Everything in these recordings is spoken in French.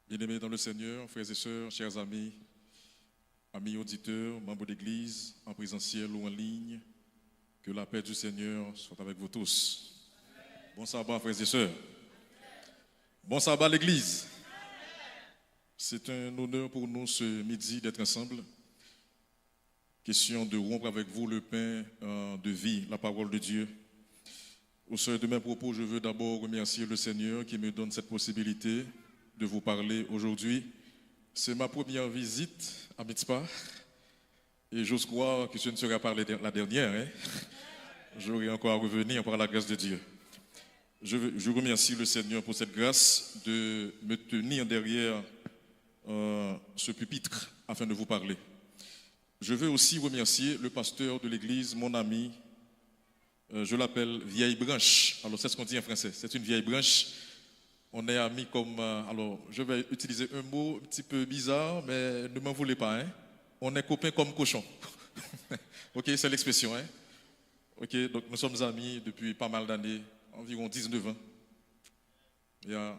Bien-aimés dans le Seigneur, frères et sœurs, chers amis, amis auditeurs, membres d'église, en présentiel ou en ligne, que la paix du Seigneur soit avec vous tous. Bon sabbat, frères et sœurs. Bon sabbat, l'église. C'est un honneur pour nous ce midi d'être ensemble. Question de rompre avec vous le pain de vie, la parole de Dieu. Au seuil de mes propos, je veux d'abord remercier le Seigneur qui me donne cette possibilité de vous parler aujourd'hui. C'est ma première visite à Mitzpah et j'ose croire que ce ne sera pas la dernière. J'aurai encore à revenir par la grâce de Dieu. Je remercie le Seigneur pour cette grâce de me tenir derrière ce pupitre afin de vous parler. Je veux aussi remercier le pasteur de l'église, mon ami. Je l'appelle vieille branche. Alors c'est ce qu'on dit en français, c'est une vieille branche. On est amis comme... alors je vais utiliser un mot un petit peu bizarre, mais ne m'en voulez pas. On est copains comme cochons. Ok, c'est l'expression. Ok, donc nous sommes amis depuis pas mal d'années, environ 19 ans. Il y a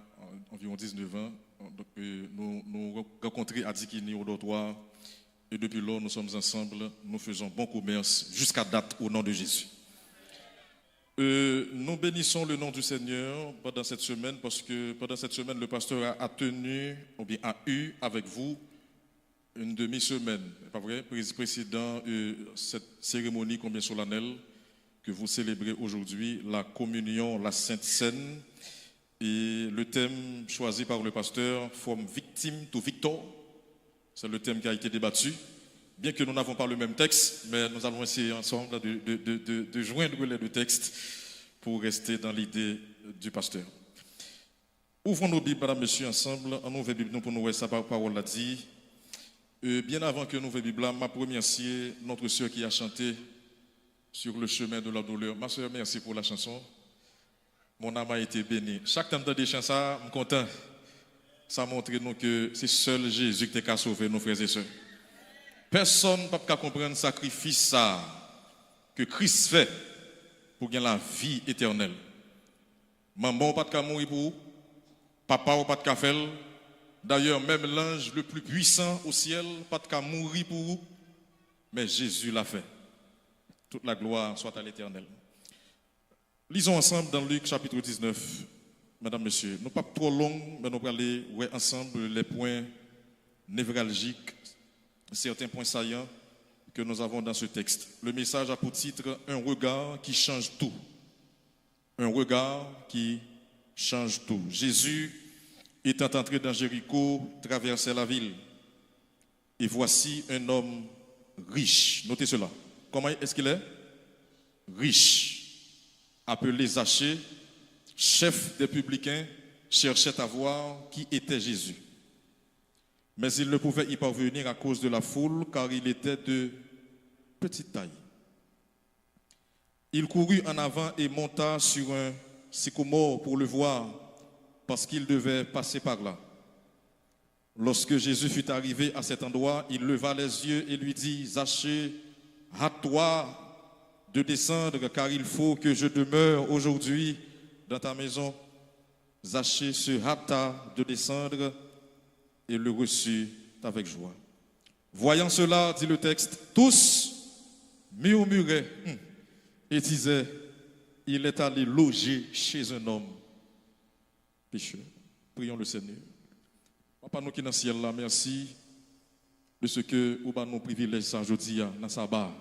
environ 19 ans, donc, nous rencontrés à Dikini au dortoir. Et depuis lors, nous sommes ensemble, nous faisons bon commerce jusqu'à date au nom de Jésus. Nous bénissons le nom du Seigneur pendant cette semaine parce que pendant cette semaine, le pasteur a tenu, ou bien a eu avec vous une demi-semaine, pas vrai, précédant cette cérémonie combien solennelle que vous célébrez aujourd'hui, la communion, la Sainte Seine. Et le thème choisi par le pasteur, From Victim to Victor, c'est le thème qui a été débattu. Bien que nous n'avons pas le même texte, mais nous allons essayer ensemble de joindre les deux textes pour rester dans l'idée du pasteur. Ouvrons nos Bibles, madame, monsieur, ensemble. En ouvre Bible pour nous voir sa parole l'a dit. Bien avant que nous ouvrions Bible, ma remercier notre sœur qui a chanté sur le chemin de la douleur. Ma sœur, merci pour la chanson. Mon âme a été bénie. Chaque temps de des chansons, ça, je suis content. Ça montre nous que c'est seul Jésus qui t'a sauvé nos frères et sœurs. Personne ne peut pas comprendre le sacrifice que Christ fait pour gagner la vie éternelle. Maman n'a pas de mourir pour vous, papa n'a pas de faire. D'ailleurs, même l'ange le plus puissant au ciel n'a pas de mourir pour vous, mais Jésus l'a fait. Toute la gloire soit à l'éternel. Lisons ensemble dans Luc chapitre 19, mesdames, messieurs. Nous pas trop long, mais nous allons aller ensemble les points névralgiques, certains points saillants que nous avons dans ce texte. Le message a pour titre « Un regard qui change tout ». Un regard qui change tout. Jésus, étant entré dans Jéricho, traversait la ville. Et voici un homme riche. Notez cela. Comment est-ce qu'il est? Riche. Appelé Zachée, chef des publicains, cherchait à voir qui était Jésus. Mais il ne pouvait y parvenir à cause de la foule, car il était de petite taille. Il courut en avant et monta sur un sycomore pour le voir, parce qu'il devait passer par là. Lorsque Jésus fut arrivé à cet endroit, il leva les yeux et lui dit, « Zachée, hâte-toi de descendre, car il faut que je demeure aujourd'hui dans ta maison. » Zachée se hâta de descendre et le reçut avec joie. Voyant cela, dit le texte, tous murmuraient et disaient, il est allé loger chez un homme pécheur. Prions le Seigneur. Papa, nous qui dans le ciel là, merci de ce que nous avons privilège ça aujourd'hui dans sabbat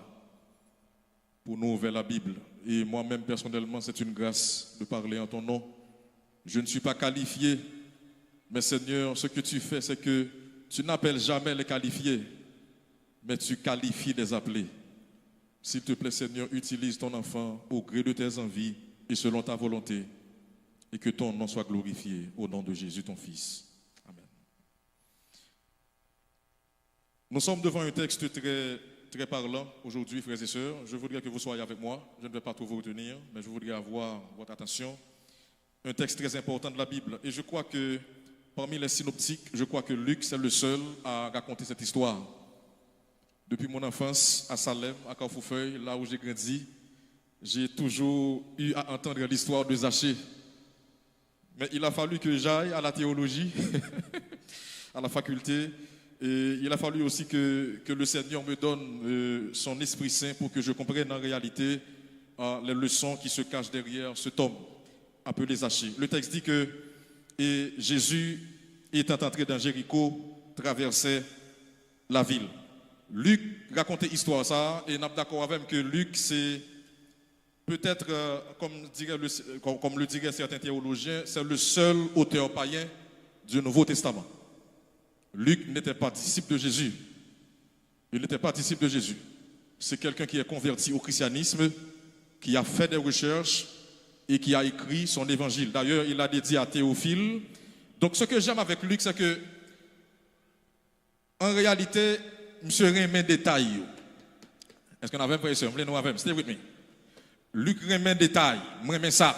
pour nous ouvrir la Bible. Et moi-même personnellement, c'est une grâce de parler en ton nom. Je ne suis pas qualifié. Mais Seigneur, ce que tu fais, c'est que tu n'appelles jamais les qualifiés, mais tu qualifies les appelés. S'il te plaît, Seigneur, utilise ton enfant au gré de tes envies et selon ta volonté, et que ton nom soit glorifié au nom de Jésus, ton Fils. Amen. Nous sommes devant un texte très, très parlant aujourd'hui, frères et sœurs. Je voudrais que vous soyez avec moi. Je ne vais pas trop vous retenir, mais je voudrais avoir votre attention. Un texte très important de la Bible. Et je crois que parmi les synoptiques, je crois que Luc, c'est le seul à raconter cette histoire. Depuis mon enfance à Salem, à Carrefourfeuille, là où j'ai grandi, j'ai toujours eu à entendre l'histoire de Zachée. Mais il a fallu que j'aille à la théologie à la faculté. Et il a fallu aussi que le Seigneur me donne son Esprit Saint pour que je comprenne en réalité les leçons qui se cachent derrière cet homme appelé Zachée. Le texte dit que Jésus, étant entré dans Jéricho, traversait la ville. Luc racontait l'histoire ça, et nous sommes d'accord avec que Luc, c'est peut-être, comme le diraient certains théologiens, c'est le seul auteur païen du Nouveau Testament. Luc n'était pas disciple de Jésus. Il n'était pas disciple de Jésus. C'est quelqu'un qui est converti au christianisme, qui a fait des recherches et qui a écrit son évangile. D'ailleurs, il l'a dédié à Théophile. Donc, ce que j'aime avec Luc, c'est que, en réalité, monsieur remet détail. Est-ce qu'on avait un frère et sœur? Stay with me. Luc remet détail. Moi, remet ça.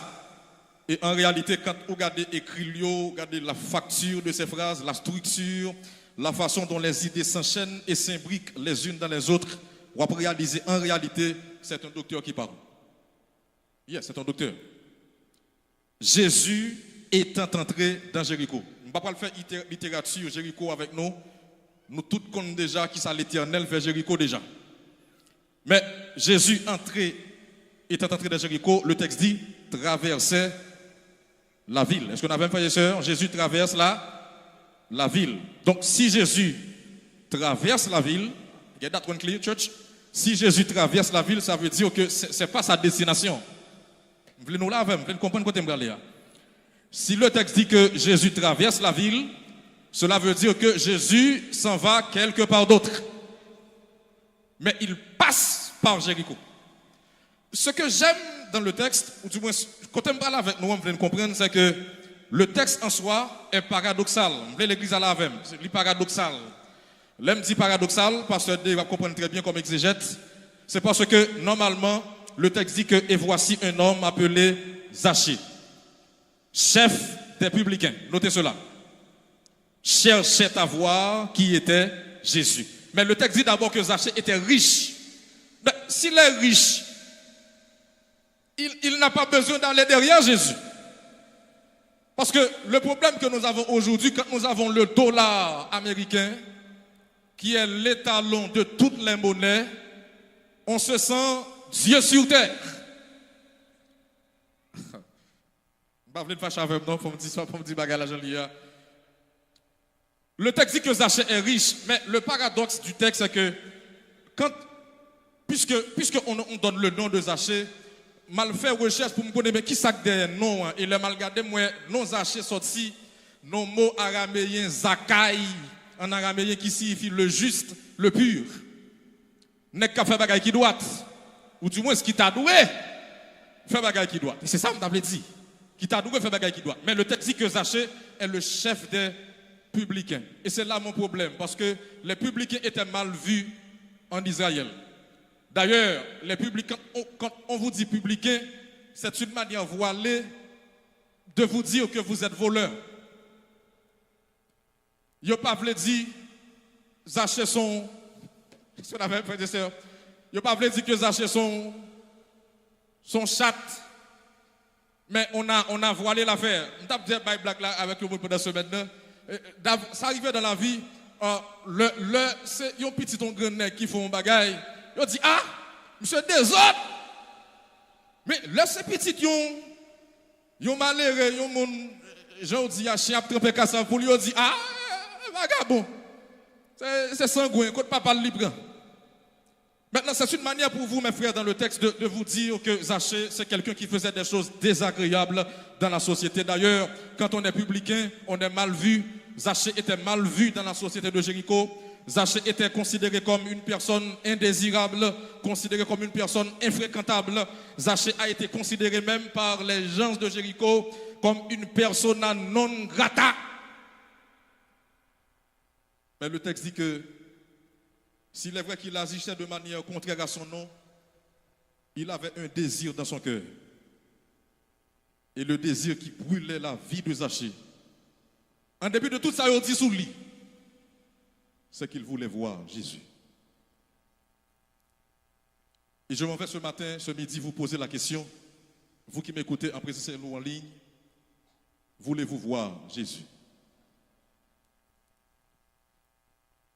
Et en réalité, quand vous regardez écrit, vous regardez la facture de ces phrases, la structure, la façon dont les idées s'enchaînent et s'imbriquent les unes dans les autres, vous pouvez réaliser, en réalité, c'est un docteur qui parle. Yes, c'est un docteur. Jésus étant entré dans Jéricho. On ne va pas le faire littérature Jéricho avec nous. Nous tous connaissons déjà qui ça l'Éternel fait Jéricho déjà. Mais Jésus étant entré dans Jéricho, le texte dit, traversait la ville. Est-ce qu'on a même frères et sœurs? Jésus traverse la ville. Donc, si Jésus traverse la ville, get that one clear, church? Si Jésus traverse la ville, ça veut dire que ce n'est pas sa destination. Vous voulez nous là, vous voulez comprendre quoi t'aimes là? Si le texte dit que Jésus traverse la ville, cela veut dire que Jésus s'en va quelque part d'autre. Mais il passe par Jéricho. Ce que j'aime dans le texte, ou du moins, quand on parle avec nous, on veut comprendre, c'est que le texte en soi est paradoxal. On veut l'église à la même, c'est paradoxal. L'homme dit paradoxal, parce que Dieu va comprendre très bien comme exégète. C'est parce que, normalement, le texte dit que, et voici un homme appelé Zachée, chef des publicains. Notez cela. Cherchait à voir qui était Jésus. Mais le texte dit d'abord que Zachée était riche. Mais s'il est riche, il n'a pas besoin d'aller derrière Jésus. Parce que le problème que nous avons aujourd'hui, quand nous avons le dollar américain, qui est l'étalon de toutes les monnaies, on se sent Dieu sur terre. Je ne vais pas fâcher avec moi, il faut me dire bagarre la. Le texte dit que Zachée est riche, mais le paradoxe du texte, c'est que puisqu'on donne le nom de Zachée, mal fait recherche pour me connaître, mais qui ça des noms, hein? Et le mal gardé, moi, non Zachée sorti, non mot araméen, Zakai, en araméen qui signifie le juste, le pur. N'est qu'à faire bagaille qui doit, ou du moins ce qui t'a doué, faire bagaille qui doit. Et c'est ça que je dit. Qui t'a doué, faire bagaille qui doit. Mais le texte dit que Zachée est le chef des publicains. Et c'est là mon problème, parce que les publicains étaient mal vus en Israël. D'ailleurs, les publicains, quand on vous dit publicain, c'est une manière voilée de vous dire que vous êtes voleur. Il n'a pas voulu dire, Zachée son. Qu'est-ce qu'on avait fait, sœur? Il n'a pas voulu dire que Zachée son chat. Mais on a voilé l'affaire. On a dit blague là avec le monde pendant ce semaine. Ça arrivait dans la vie, c'est un petit grain qui font un bagaille. Ils dit, ah, monsieur des autres. Mais là, ces petits, ils ont malheureux, ils ont j'en dis, à chien, trempé cassant pour lui, ils dit, ah, vagabond. C'est sangouin, quand papa le libre. Maintenant, c'est une manière pour vous, mes frères, dans le texte, de vous dire que Zachée, c'est quelqu'un qui faisait des choses désagréables dans la société. D'ailleurs, quand on est publicain, on est mal vu. Zachée était mal vu dans la société de Jéricho. Zachée était considéré comme une personne indésirable, considéré comme une personne infréquentable. Zachée a été considéré même par les gens de Jéricho comme une persona non grata. Mais le texte dit que s'il est vrai qu'il agissait de manière contraire à son nom, il avait un désir dans son cœur. Et le désir qui brûlait la vie de Zachée. En début de tout ça, il dit sous lui, c'est qu'il voulait voir Jésus. Et je m'en vais ce matin, ce midi, vous poser la question, vous qui m'écoutez en présentiel ou en ligne, voulez-vous voir Jésus?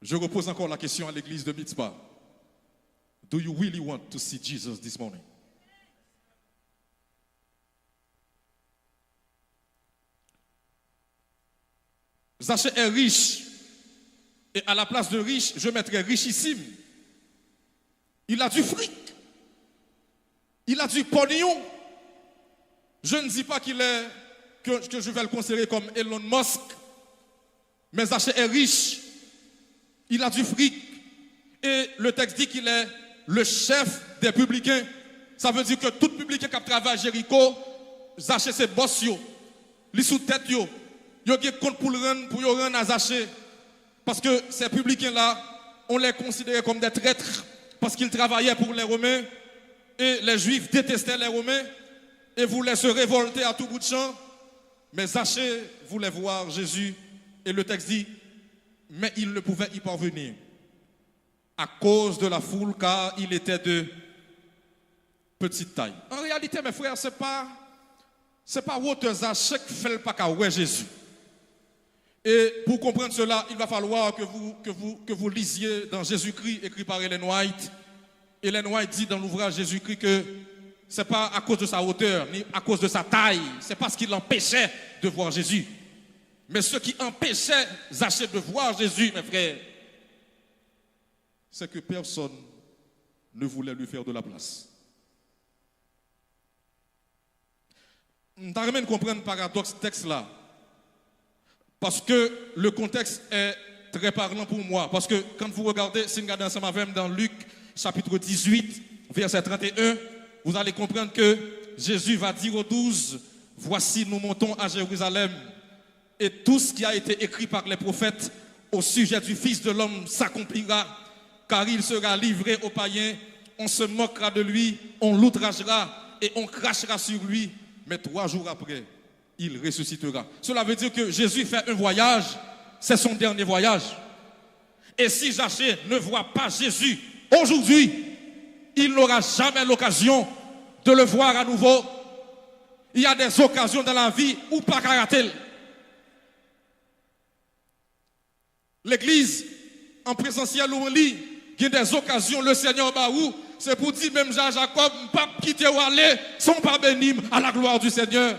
Je repose encore la question à l'église de Mitzpah. Do you really want to see Jesus this morning? Zachée est riche. Et à la place de riche, je mettrais richissime. Il a du fric. Il a du pognon. Je ne dis pas que je vais le considérer comme Elon Musk. Mais Zachée est riche. Il a du fric. Et le texte dit qu'il est le chef des publicains. Ça veut dire que tout publicain qui travaille à Jéricho, Zachée c'est boss yo. Li sous tête yo. Yo gen compte pour yo rendre à Zachée. Parce que ces publicains-là, on les considérait comme des traîtres parce qu'ils travaillaient pour les Romains et les Juifs détestaient les Romains et voulaient se révolter à tout bout de champ. Mais Zachée voulait voir Jésus et le texte dit, mais il ne pouvait y parvenir à cause de la foule car il était de petite taille. En réalité, mes frères, c'est pas votre Zachée qui fait le pas qu'à ouais Jésus. Et pour comprendre cela, il va falloir que vous lisiez dans Jésus-Christ, écrit par Ellen White. Ellen White dit dans l'ouvrage Jésus-Christ que ce n'est pas à cause de sa hauteur, ni à cause de sa taille, c'est parce qu'il l'empêchait de voir Jésus. Mais ce qui empêchait Zachée de voir Jésus, mes frères, c'est que personne ne voulait lui faire de la place. Nous devons comprendre le paradoxe texte là. Parce que le contexte est très parlant pour moi. Parce que quand vous regardez, si vous regardez ensemble avec dans Luc chapitre 18, verset 31, vous allez comprendre que Jésus va dire aux 12, voici nous montons à Jérusalem et tout ce qui a été écrit par les prophètes au sujet du Fils de l'homme s'accomplira, car il sera livré aux païens, on se moquera de lui, on l'outragera et on crachera sur lui, mais 3 jours après, il ressuscitera. Cela veut dire que Jésus fait un voyage, c'est son dernier voyage. Et si Zachée ne voit pas Jésus aujourd'hui, il n'aura jamais l'occasion de le voir à nouveau. Il y a des occasions dans la vie où pas qu'à rater. L'église, en présentiel ou en ligne, il y a des occasions, le Seigneur Baou, c'est pour dire même Jean-Jacob, pas quitter ou aller, sont pas bénis à la gloire du Seigneur.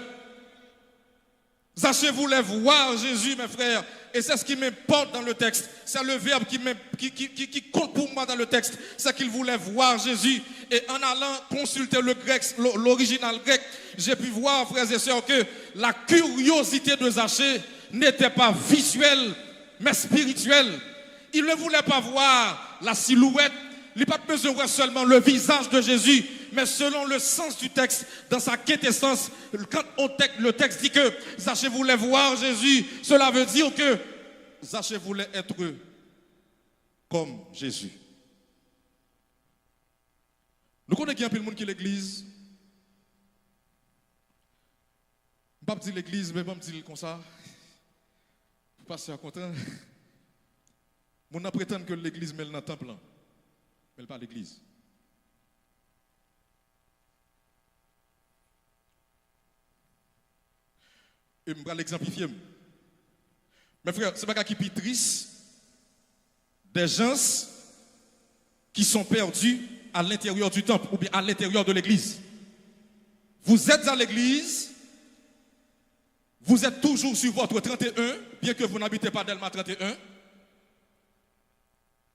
Zachée voulait voir Jésus, mes frères, et c'est ce qui m'importe dans le texte. C'est le verbe qui compte pour moi dans le texte. C'est qu'il voulait voir Jésus. Et en allant consulter le grec, l'original grec, j'ai pu voir, frères et sœurs, que la curiosité de Zachée n'était pas visuelle, mais spirituelle. Il ne voulait pas voir la silhouette. Il n'a pas besoin de voir seulement le visage de Jésus, mais selon le sens du texte, dans sa quintessence, quand le texte dit que Zachée voulait voir Jésus, cela veut dire que Zachée voulait être comme Jésus. Nous connaissons un peu le monde qui est l'église. Je ne vais pas dire l'église, mais je vais dire comme ça. Pour passer à content. On prétend que l'église met dans le temple. Mais pas l'église. Et je vais l'exemplifier. Mes frères, c'est pas qui est triste des gens qui sont perdus à l'intérieur du temple ou bien à l'intérieur de l'église. Vous êtes à l'église, vous êtes toujours sur votre 31, bien que vous n'habitez pas Delma 31,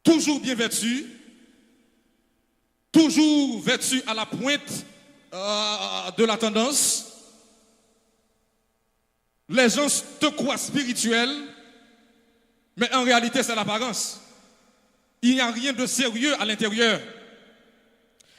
toujours bien vêtu, toujours vêtu à la pointe de la tendance. Les gens te croient spirituel, mais en réalité c'est l'apparence. Il n'y a rien de sérieux à l'intérieur.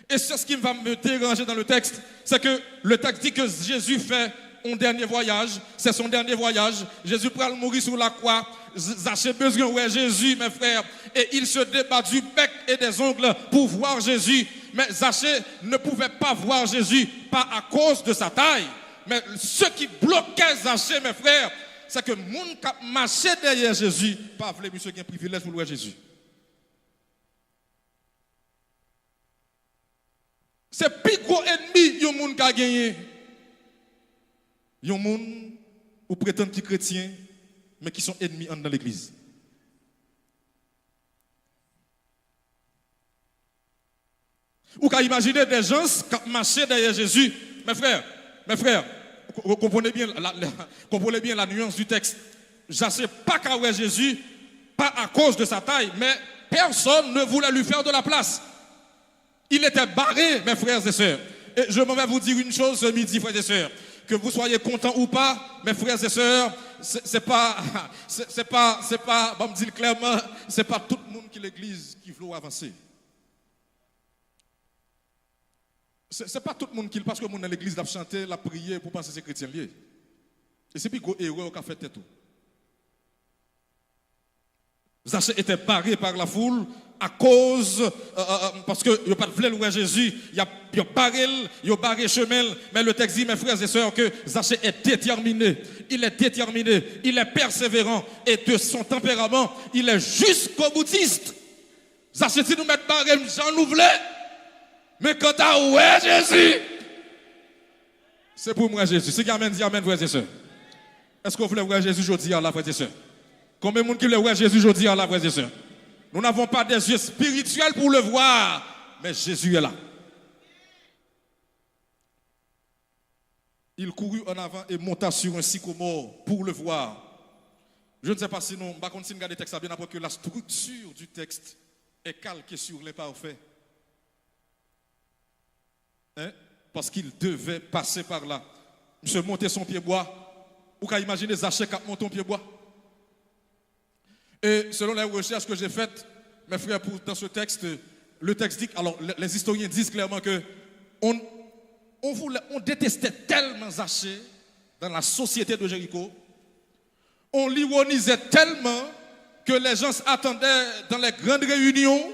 Et c'est ce qui va me déranger dans le texte, c'est que le texte dit que Jésus fait un dernier voyage, c'est son dernier voyage. Jésus prend mourir sur la croix. Zachée besoin ouais Jésus, mes frères, et il se débat du bec et des ongles pour voir Jésus. Mais Zachée ne pouvait pas voir Jésus, pas à cause de sa taille. Mais ce qui bloquait Zachée, mes frères, c'est que les gens qui marchaient derrière Jésus, pas voulu monsieur qui a un privilège pour voir Jésus. C'est plus gros ennemi que les gens qui ont gagné. Il y a des gens qui prétendent qu'ils sont chrétiens, mais qui sont ennemis dans l'église. Ou qu'à imaginer des gens qui marchaient derrière Jésus. Mes frères, comprenez bien la nuance du texte. Je ne sais pas qu'à Jésus, pas à cause de sa taille, mais personne ne voulait lui faire de la place. Il était barré, mes frères et sœurs. Et je m'en vais vous dire une chose ce midi, frères et sœurs. Que vous soyez contents ou pas, mes frères et sœurs, c'est pas, bon, me dire clairement, c'est pas tout le monde qui l'église qui veut avancer. C'est pas tout le monde qui, parce que le monde dans l'église l'a chanté, l'a prié pour penser que c'est chrétien lié. Et c'est puis qu'on erreur qu'a fait tout. Zachée était barré par la foule à cause, parce que il n'a pas de louer Jésus, il a barré le chemin, mais le texte dit, mes frères et sœurs, que Zachée est déterminé, il est persévérant, et de son tempérament, il est jusqu'au boutiste. Zachée, si nous mettons barré, j'en ouvre. Mais quand tu as ouais Jésus, c'est pour moi Jésus. Si amen, dit amen, frères et sœurs. Est-ce qu'on voulait voir Jésus aujourd'hui, là, frères et sœurs? Combien de monde qui veut voir Jésus aujourd'hui, là, frères et sœurs? Nous n'avons pas des yeux spirituels pour le voir, mais Jésus est là. Il courut en avant et monta sur un sycomore pour le voir. Je ne sais pas si nous, par contre, si nous regardons le texte bien après que la structure du texte est calquée sur l'imparfait. Hein? Parce qu'il devait passer par là. Monsieur monter son pied bois. Ou qu'à imaginer Zachée qui monte son pied bois. Et selon les recherches que j'ai faites, mes frères, dans ce texte, le texte dit, alors les historiens disent clairement que on détestait tellement Zachée dans la société de Jéricho, on l'ironisait tellement que les gens attendaient dans les grandes réunions,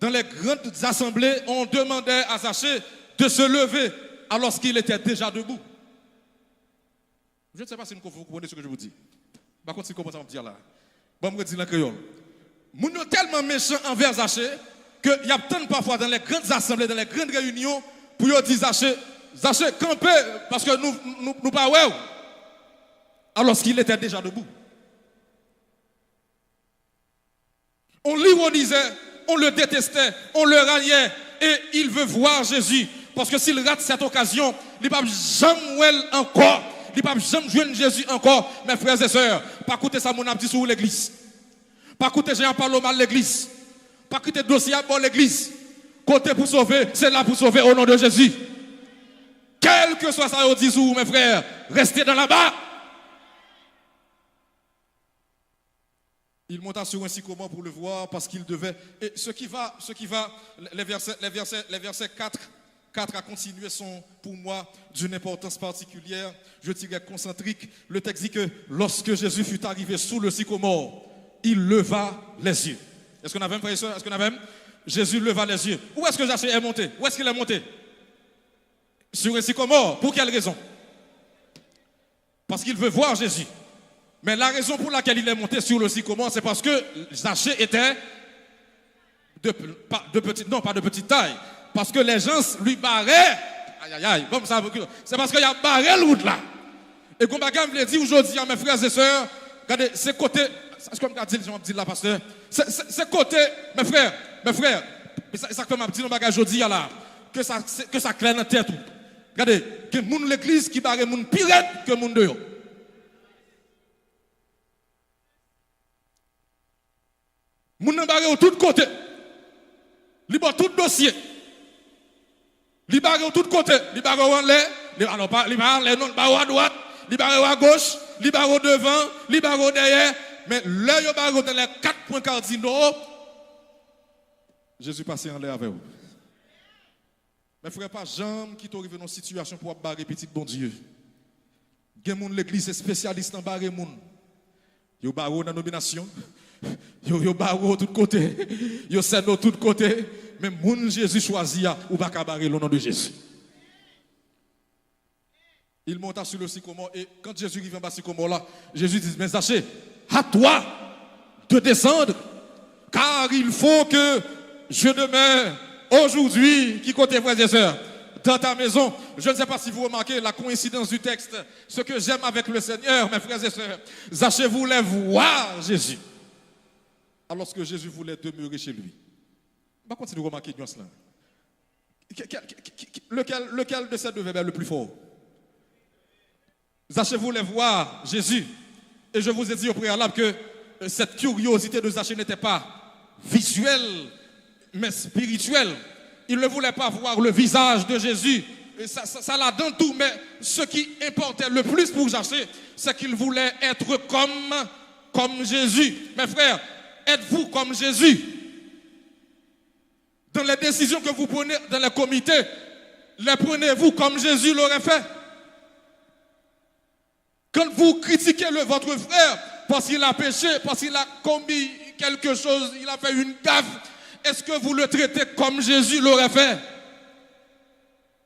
dans les grandes assemblées, on demandait à Zachée de se lever alors qu'il était déjà debout. Je ne sais pas si vous comprenez ce que je vous dis. Par contre, si vous commencez à me dire là, bon, je me dis en créole. Nous sommes tellement méchants envers Zachée qu'il y a tant parfois dans les grandes assemblées, dans les grandes réunions, pour dire Zachée, campez, parce que nous pas ouais. Alors qu'il était déjà debout. On l'ironisait, on le détestait, on le ralliait, et il veut voir Jésus. Parce que s'il rate cette occasion, il ne va jamais encore. Il ne va jamais joindre Jésus encore, mes frères et sœurs. Pas écouter ça, mon abdi sur l'église. Pas écouter Jean parle mal l'église. Pas écouter dossier à l'église. Côté pour sauver, c'est là pour sauver au nom de Jésus. Quel que soit ça, dit sous mes frères, restez dans la bas. Il monta sur un sycomore pour le voir parce qu'il devait. Et ce qui va, les versets 4 à continuer sont pour moi d'une importance particulière. Je dirais concentrique. Le texte dit que lorsque Jésus fut arrivé sous le sycomore, il leva les yeux. Est-ce qu'on a même, frère et soeur? Est-ce qu'on a même? Jésus leva les yeux. Où est-ce que Zachée est monté? Où est-ce qu'il est monté? Sur un sycomore. Pour quelle raison? Parce qu'il veut voir Jésus. Mais la raison pour laquelle il est monté sur le sycomore, c'est parce que Zachée était pas de petite taille. Parce que les gens lui barraient. Comme ça, c'est parce qu'il y a barré le route là. Et comme je me l'ai dit aujourd'hui à mes frères et sœurs, regardez, c'est côté. C'est comme je dis là, pasteur. C'est côté, mes frères. C'est comme je dis dans le bagage aujourd'hui là. Que ça claire dans la tête. Regardez, que moun l'église qui barre moun pire que moun dehors. Moun nan barre de tous côtés. Li bon tout dossier. Li barre de tous côtés. Li barre en l'air. Alors pas li barre les non barre à droite, li barre à gauche, li barre devant, li barre derrière, mais là yo barre dans les 4 points cardinaux. Jésus passé en l'air avec vous. Mais frère pas jamais qui t'arrive dans une situation pour barrer petit bon Dieu. Gen moun l'église spécialiste en barrer moun. Yo barre dans nomination. Yo barre de tous côtés. Yo sait de tous côtés, mais moun Jésus choisit ou pas barrer le nom de Jésus. Il monta sur le sycomore et quand Jésus arrive en bas sycomore là, Jésus dit, mais Zachée, à toi de descendre, car il faut que je demeure aujourd'hui, qui côté frères et sœurs, dans ta maison. Je ne sais pas si vous remarquez la coïncidence du texte. Ce que j'aime avec le Seigneur, mes frères et sœurs, Zachée voulait voir Jésus. Alors que Jésus voulait demeurer chez lui. Par contre, si vous remarquez cela, Lequel de ces deux verbes est le plus fort? Zachée voulait voir Jésus. Et je vous ai dit au préalable que cette curiosité de Zachée n'était pas visuelle, mais spirituelle. Il ne voulait pas voir le visage de Jésus. Et ça l'a dans tout, mais ce qui importait le plus pour Zachée, c'est qu'il voulait être comme Jésus. Mes frères, êtes-vous comme Jésus? Dans les décisions que vous prenez dans les comités, les prenez-vous comme Jésus l'aurait fait? Quand vous critiquez votre frère parce qu'il a péché, parce qu'il a commis quelque chose, il a fait une gaffe, est-ce que vous le traitez comme Jésus l'aurait fait?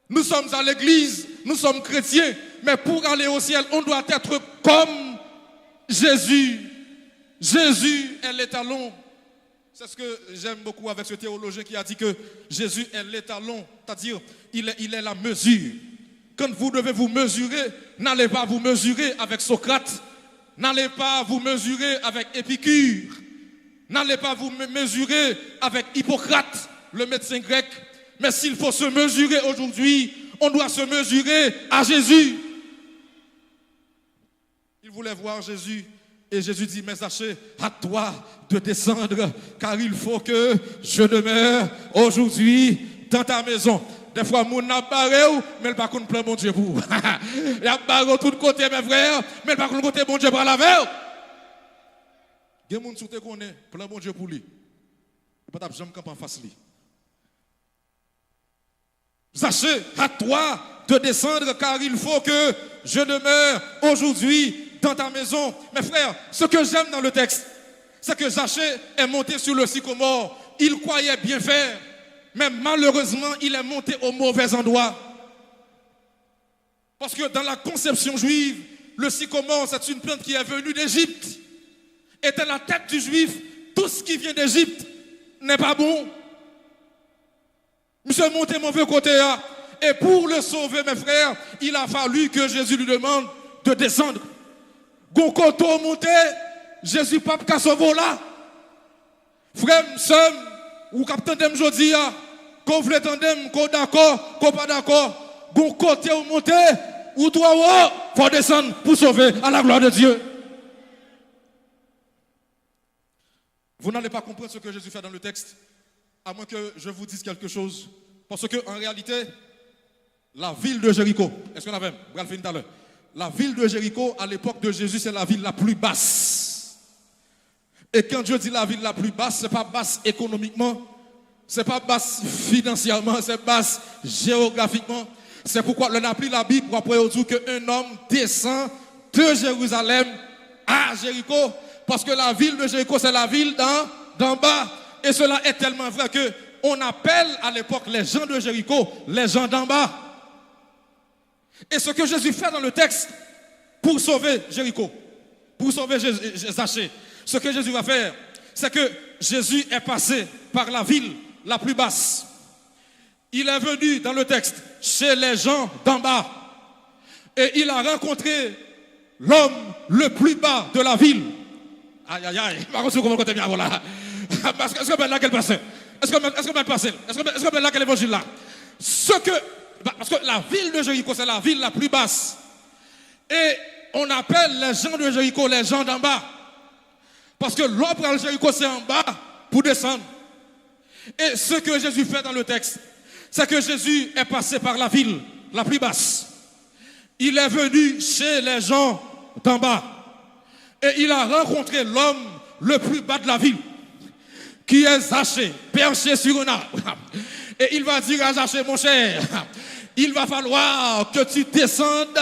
Nous sommes à l'église, nous sommes chrétiens, mais pour aller au ciel, on doit être comme Jésus. Jésus est l'étalon. C'est ce que j'aime beaucoup avec ce théologien qui a dit que Jésus est l'étalon, c'est-à-dire il est la mesure. Quand vous devez vous mesurer, n'allez pas vous mesurer avec Socrate, n'allez pas vous mesurer avec Épicure, n'allez pas vous mesurer avec Hippocrate, le médecin grec. Mais s'il faut se mesurer aujourd'hui, on doit se mesurer à Jésus. Il voulait voir Jésus. Et Jésus dit, mais Zachée, à toi de descendre, car il faut que je demeure aujourd'hui dans ta maison. Des fois, mon n'a barré, mais le par contre, plein mon Dieu pour. Il a barré de tous côtés, mes frères, mais le par contre, côté bon Dieu pour la veille. Il y a des gens qui connaissent, plein bon Dieu pour lui. Il n'y a pas de gens qui en face lui. Zachée, à toi de descendre, car il faut que je demeure aujourd'hui dans ta maison. Mes frères, ce que j'aime dans le texte, c'est que Zachée est monté sur le sycomore. Il croyait bien faire, mais malheureusement, il est monté au mauvais endroit. Parce que dans la conception juive, le sycomore, c'est une plante qui est venue d'Égypte. Et dans la tête du juif, tout ce qui vient d'Égypte n'est pas bon. Monsieur monté mauvais côté là. Et pour le sauver, mes frères, il a fallu que Jésus lui demande de descendre. Gonkoto monté, Jésus pape ka sauvé là. Frère, soeur, ou capitaine dem jodi a, qu'on vle tandem, qu'on d'accord, qu'on pas d'accord. Gonkote ou monté, ou toi ou faut descendre pour sauver à la gloire de Dieu. Vous n'allez pas comprendre ce que Jésus fait dans le texte, à moins que je vous dise quelque chose. Parce qu'en réalité, la ville de Jéricho, est-ce qu'on avait, tout à l'heure, la ville de Jéricho, à l'époque de Jésus, c'est la ville la plus basse. Et quand Dieu dit la ville la plus basse, ce n'est pas basse économiquement, ce n'est pas basse financièrement, c'est basse géographiquement. C'est pourquoi on a pris la Bible pour après dire qu'un homme descend de Jérusalem à Jéricho, parce que la ville de Jéricho, c'est la ville d'en bas. Et cela est tellement vrai que on appelle à l'époque les gens de Jéricho les gens d'en bas. Et ce que Jésus fait dans le texte pour sauver Jéricho, pour sauver Zachée, ce que Jésus va faire, c'est que Jésus est passé par la ville la plus basse. Il est venu dans le texte chez les gens d'en bas. Et il a rencontré l'homme le plus bas de la ville. Aïe, aïe, aïe. Par contre, comment côté bien, voilà. Est-ce que là qu'elle passe? Est-ce que passe? Est-ce que là qu'elle évangile là? Parce que la ville de Jéricho, c'est la ville la plus basse. Et on appelle les gens de Jéricho les gens d'en bas. Parce que l'homme à Jéricho, c'est en bas pour descendre. Et ce que Jésus fait dans le texte, c'est que Jésus est passé par la ville la plus basse. Il est venu chez les gens d'en bas. Et il a rencontré l'homme le plus bas de la ville, qui est Zachée, perché sur un arbre. Et il va dire à Zachée, mon cher, il va falloir que tu descendes,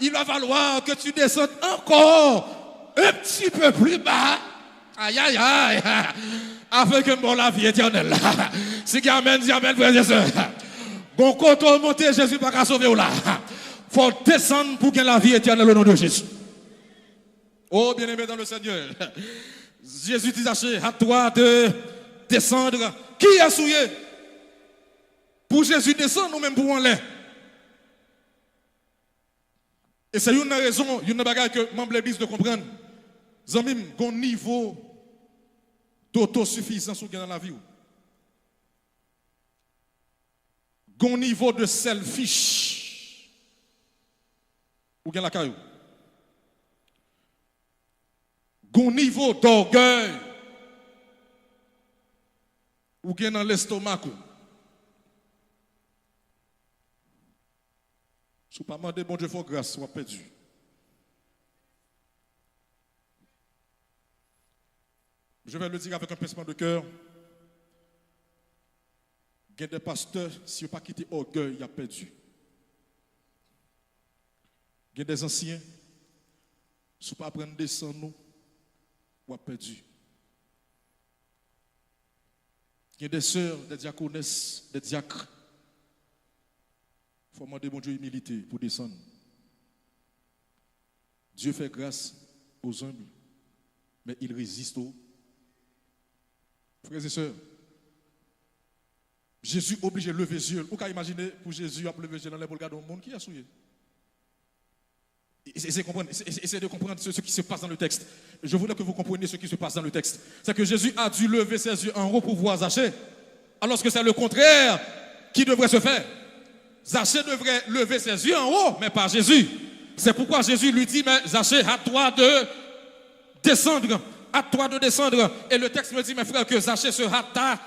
il va falloir que tu descendes encore un petit peu plus bas. Aïe, aïe, aïe, afin que bon la vie éternelle. Si amen, dis amen, frères et sœurs. Bon, quand on monte, Jésus va pas sauver là. Faut descendre pour gagner la vie éternelle au nom de Jésus. Oh, bien-aimé dans le Seigneur. Jésus dit à toi de descendre. Qui a souillé? Pour Jésus descendre ou même pour en l'air? Et c'est une raison, une bagarre que membre de l'église de comprendre. Zamim, un niveau d'autosuffisance dans la vie. gon niveau de selfish. Ou bien la caillou. Gon niveau d'orgueil. Ou bien dans l'estomac. Si vous ne demandez bon Dieu faut grâce, vous perdu. Je vais le dire avec un pincement de cœur. Il y a des pasteurs, si vous n'avez pas quitté orgueil, il a perdu. Il y a des anciens, si vous ne pas prendre descendre nous, vous avez perdu. Il y a des sœurs, des diaconesses, des diacres. Il faut demander bon Dieu humilité pour descendre. Dieu fait grâce aux humbles, mais il résiste aux frères et sœurs. Jésus obligé de lever les yeux. Vous pouvez imaginer pour Jésus à lever les yeux dans les regards du monde qui a souillé. Essayez de comprendre ce qui se passe dans le texte. Je voudrais que vous compreniez ce qui se passe dans le texte. C'est que Jésus a dû lever ses yeux en haut pour voir Zachée, alors que c'est le contraire qui devrait se faire. Zachée devrait lever ses yeux en haut, mais pas Jésus. C'est pourquoi Jésus lui dit, mais Zachée, à toi de descendre. À toi de descendre. Et le texte me dit, mes frères, que Zachée se hâta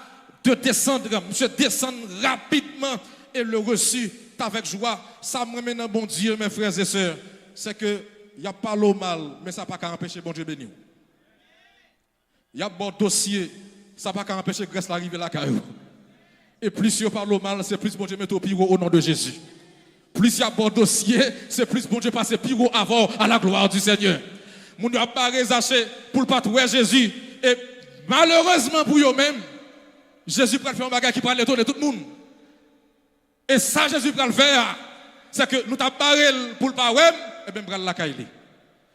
de descendre. Monsieur descend rapidement et le reçut avec joie. Ça me ramène un bon Dieu, mes frères et sœurs. C'est que il n'y a pas le mal, mais ça n'a pas empêcher bon Dieu béni. Il y a bon dossier, ça n'a pas empêcher Grèce d'arriver là. Et plus il parle mal, c'est plus bon Dieu met au pire au nom de Jésus. Plus il y a bon dossier, c'est plus bon Dieu passe pire avant à la gloire du Seigneur. Mon Dieu a pas Zachée pour ne pas trouver Jésus. Et malheureusement pour eux-mêmes, Jésus peut faire un bagage qui peut étonner tout le monde. Et ça, Jésus peut le faire. C'est que nous t'avons barré pour le pas et bien prendre la caille.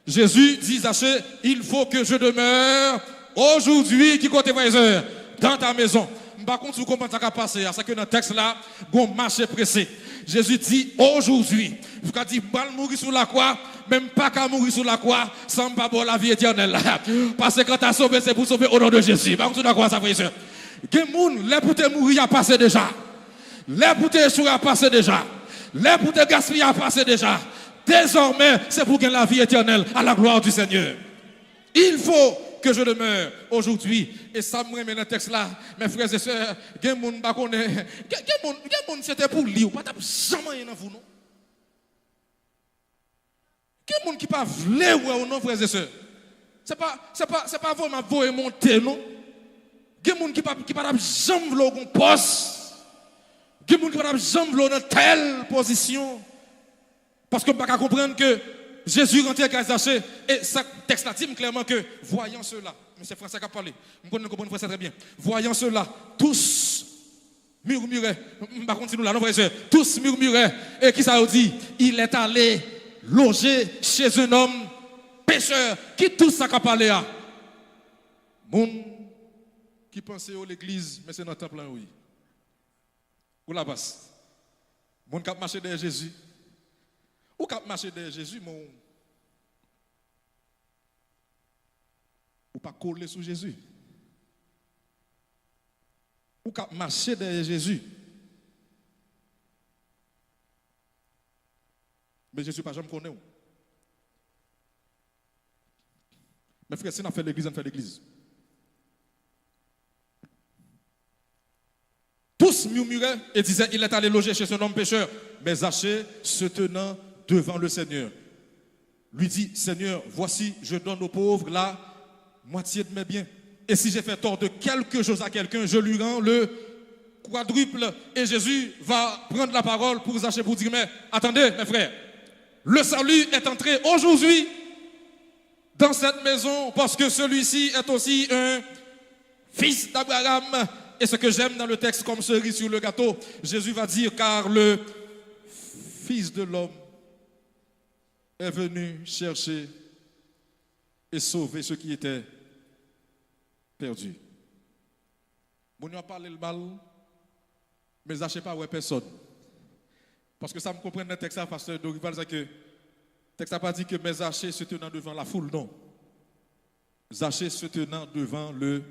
Jésus dit Zachée, il faut que je demeure aujourd'hui qui côté frères dans ta maison. Par contre, vous comprenez ce qui a passé, c'est que dans le texte là, on marche pressé. Jésus dit aujourd'hui, vous avez dit pas mourir sur la croix, même pas qu'à mourir sur la croix, sans pas pour la vie éternelle. Parce que quand tu as sauvé, c'est pour sauver au nom de Jésus. Par contre, d'accord, ça frère. Les gens, les pour te mourir, a passé déjà. Les pour te échouer, a passé déjà. Les pour te gaspiller, a passé déjà. Désormais, c'est pour gagner la vie éternelle à la gloire du Seigneur. Il faut que je demeure aujourd'hui. Et ça me remet dans le texte là, mes frères et sœurs, il y a des gens c'était pour lui, ou pas jamais rien dans vous, non? Il y a des gens qui ne pas voulu ou non, frères et sœurs. C'est pas vraiment vous et monter, non? Il y a des gens qui ne pas jamais voulu un poste. Il y a des gens qui ne pas jamais voulu dans telle position. Parce que je ne peux pas comprendre que Jésus rentre à Zachée et ce texte là dit clairement que voyant cela, M. Français qui a parlé, je comprends Français très bien. Voyant cela, tous murmuraient, par contre nous là, non frère, tous murmuraient et qui ça dit, il est allé loger chez un homme pécheur. Qui tout ça qui a parlé à? Moun qui pensait à l'église, mais c'est dans le temple là oui. Ou la passe. Moun qui a marché derrière Jésus. Ou qui a marché derrière Jésus, mon. Ou pas coller sur Jésus. Ou qui a marché derrière Jésus. Mais Jésus pas jamais connaît. Mais frère, si on a fait l'église, on fait l'église. Tous murmuraient et disaient, il est allé loger chez un homme pécheur. Mais Zachée, se tenant devant le Seigneur, lui dit, Seigneur, voici, je donne aux pauvres la moitié de mes biens. Et si j'ai fait tort de quelque chose à quelqu'un, je lui rends le quadruple. Et Jésus va prendre la parole pour Zachée, pour dire, mais attendez, mes frères, le salut est entré aujourd'hui dans cette maison parce que celui-ci est aussi un fils d'Abraham. Et ce que j'aime dans le texte, comme cerise sur le gâteau, Jésus va dire, car le Fils de l'homme est venu chercher et sauver ceux qui étaient perdus. Bon, on a parlé le mal, mais je ne sais pas où est personne. Parce que ça me comprend dans le texte, pasteur Dorival, c'est que le texte n'a pas dit que mes Zachée se tenant devant la foule, non. Zachée se tenant devant le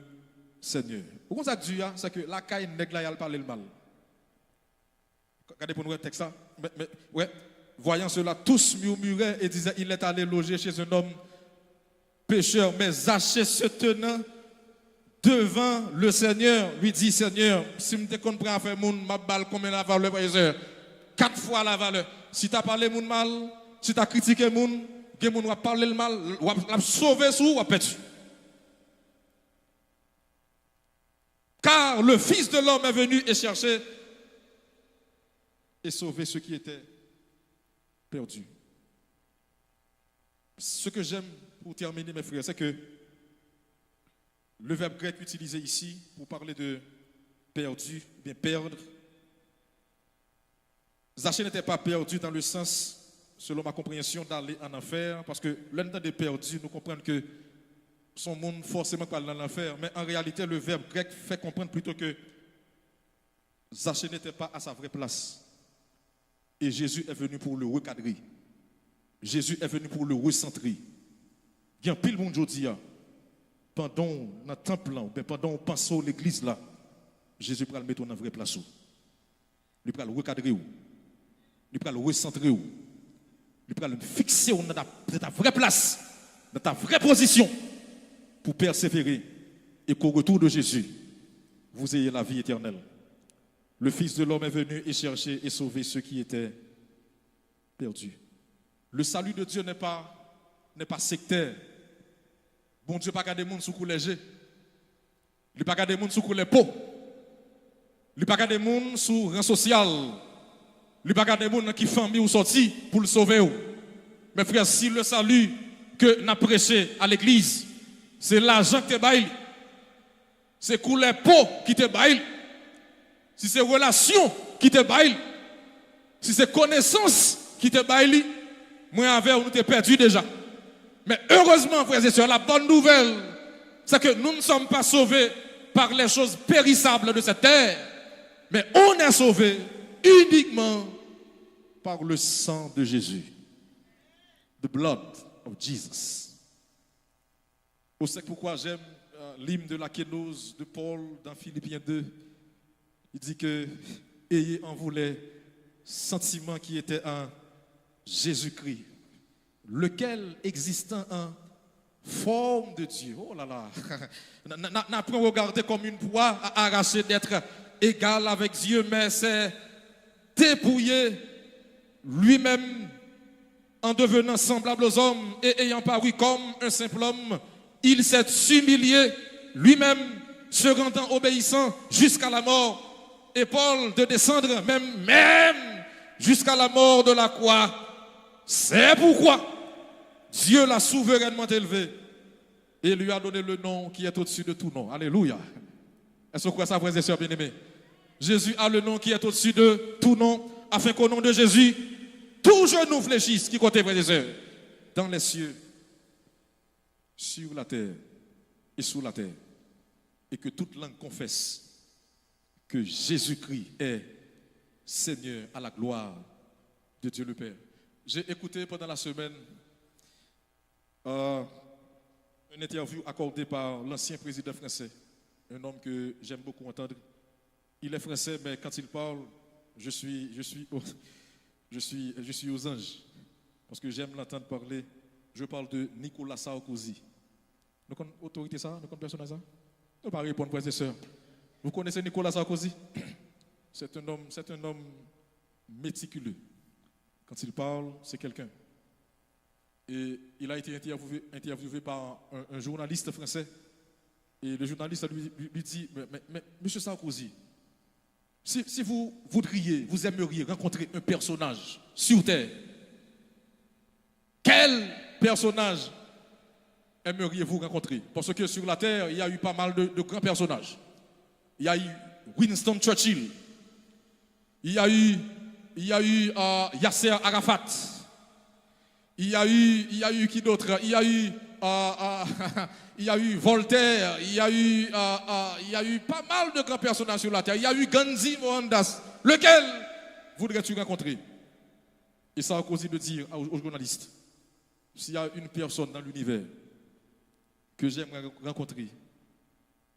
Seigneur. Pourquoi ça dit, c'est que la caille nègre là, elle parle le mal. Regardez pour nous le texte ça. Ouais. Voyant cela, tous murmuraient et disaient, il est allé loger chez un homme pécheur. Mais Zachée se tenant devant le Seigneur, lui dit, Seigneur, si je te comprends à faire moun, ma balle combien la valeur, frère? 4 fois la valeur. Si tu as parlé moun mal, si tu as critiqué moun, que moun va parler le mal, va sauver sous ou perdu. Car le Fils de l'homme est venu et chercher et sauver ceux qui étaient perdus. Ce que j'aime pour terminer, mes frères, c'est que le verbe grec utilisé ici pour parler de perdu, bien perdre, Zachée n'était pas perdu dans le sens, selon ma compréhension, d'aller en enfer, parce que l'un des perdus, nous comprenons que son monde forcément pas dans l'enfer, mais en réalité, le verbe grec fait comprendre plutôt que Zachée n'était pas à sa vraie place. Et Jésus est venu pour le recadrer. Jésus est venu pour le recentrer. Il y a pile monde aujourd'hui, pendant notre temple, pendant qu'on pense à l'église là, Jésus va le mettre dans la vraie place. Il va le recadrer. Il va le recentrer. Il va le fixer dans ta vraie place, dans ta vraie position, pour persévérer et qu'au retour de Jésus, vous ayez la vie éternelle. Le Fils de l'homme est venu et chercher et sauver ceux qui étaient perdus. Le salut de Dieu n'est pas sectaire. Bon Dieu pas garder monde sous couleur léger. Il pas garder monde sous couleur peau. Il pas garder monde sous rang social. Il pas garder monde qui famille ou sorti pour le sauver. Mais frère, si le salut que n'a prêché à l'église, c'est l'argent que te baille, c'est couleur peau qui te baille, si c'est relation qui te baille, si c'est connaissance qui te baille, moi avec nous t'es perdu déjà. Mais heureusement, frères et sœurs, la bonne nouvelle, c'est que nous ne sommes pas sauvés par les choses périssables de cette terre, mais on est sauvés uniquement par le sang de Jésus. The blood of Jesus. Vous savez pourquoi j'aime l'hymne de la kénose de Paul dans Philippiens 2. Il dit que ayez en vous les sentiments qui étaient en Jésus-Christ, lequel existant en forme de Dieu. Oh là là, n'a pas regardé comme une proie à arracher d'être égal avec Dieu, mais c'est dépouillé lui-même en devenant semblable aux hommes et ayant paru comme un simple homme, il s'est humilié lui-même, se rendant obéissant jusqu'à la mort. Et Paul de descendre même jusqu'à la mort de la croix. C'est pourquoi Dieu l'a souverainement élevé et lui a donné le nom qui est au-dessus de tout nom. Alléluia. Est-ce que vous croyez ça, frères et sœurs bien-aimés? Jésus a le nom qui est au-dessus de tout nom, afin qu'au nom de Jésus, tout genou fléchisse, qui compte, frères et sœurs, dans les cieux, sur la terre et sous la terre, et que toute langue confesse que Jésus-Christ est Seigneur à la gloire de Dieu le Père. J'ai écouté pendant la semaine une interview accordée par l'ancien président français, un homme que j'aime beaucoup entendre. Il est français, mais quand il parle, je suis aux anges. Parce que j'aime l'entendre parler. Je parle de Nicolas Sarkozy. Nous connaissons l'autorité ça? Nous connaissons personne à ça? Nous ne pas répondre, frères et sœurs. Vous connaissez Nicolas Sarkozy? C'est un homme méticuleux. Quand il parle, c'est quelqu'un. Et il a été interviewé par un journaliste français. Et le journaliste lui dit, mais monsieur Sarkozy, si vous voudriez, vous aimeriez rencontrer un personnage sur Terre, quel personnage aimeriez-vous rencontrer? Parce que sur la Terre, il y a eu pas mal de grands personnages. Il y a eu Winston Churchill. Il y a eu Yasser Arafat. Il y a eu qui d'autre? Il y a eu Voltaire. Il y a eu pas mal de grands personnages sur la terre. Il y a eu Gandhi Mohandas. Lequel voudrais-tu rencontrer? Et ça a causé de dire aux journalistes, s'il y a une personne dans l'univers que j'aimerais rencontrer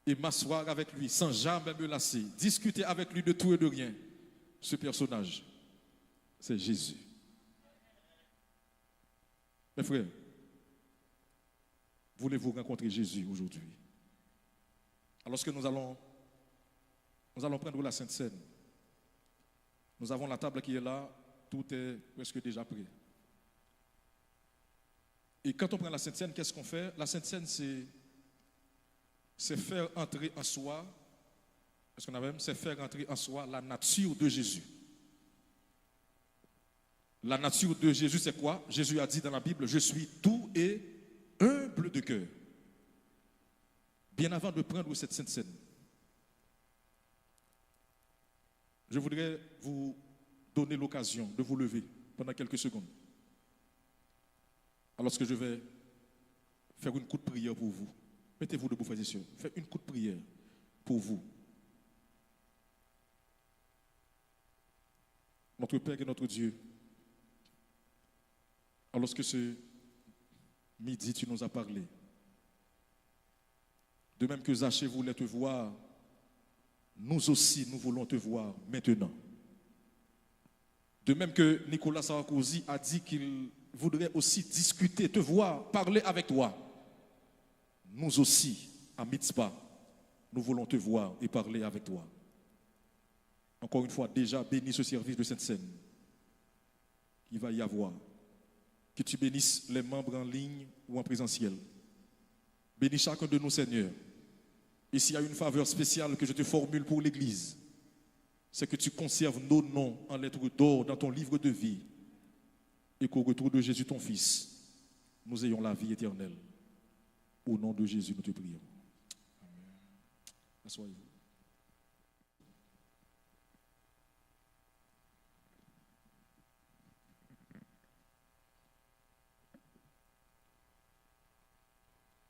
et m'asseoir avec lui sans jamais me lasser, discuter avec lui de tout et de rien, Ce personnage, c'est Jésus. Mes frères, voulez-vous rencontrer Jésus aujourd'hui? Alors que nous allons prendre la Sainte Seine. Nous avons la table qui est là, tout est presque déjà prêt. Et quand on prend la Sainte Seine, qu'est-ce qu'on fait? La Sainte Seine, c'est faire entrer en soi, est-ce qu'on a même? C'est faire entrer en soi la nature de Jésus. La nature de Jésus, c'est quoi? Jésus a dit dans la Bible, je suis doux et humble de cœur. Bien avant de prendre cette Sainte Seine, je voudrais vous donner l'occasion de vous lever pendant quelques secondes. Alors que je vais faire une courte prière pour vous. Mettez-vous debout, frères et sœurs. Faites une courte prière pour vous. Notre Père et notre Dieu, alors que ce midi tu nous as parlé, de même que Zachée voulait te voir, nous aussi nous voulons te voir maintenant. De même que Nicolas Sarkozy a dit qu'il voudrait aussi discuter, te voir, parler avec toi. Nous aussi, à Mitzpah, nous voulons te voir et parler avec toi. Encore une fois, déjà bénis ce service de Sainte-Seine qu'il va y avoir. Que tu bénisses les membres en ligne ou en présentiel. Bénis chacun de nous, Seigneur. Et s'il y a une faveur spéciale que je te formule pour l'Église, c'est que tu conserves nos noms en lettres d'or dans ton livre de vie et qu'au retour de Jésus, ton Fils, nous ayons la vie éternelle. Au nom de Jésus, nous te prions. Amen. Asseyez-vous.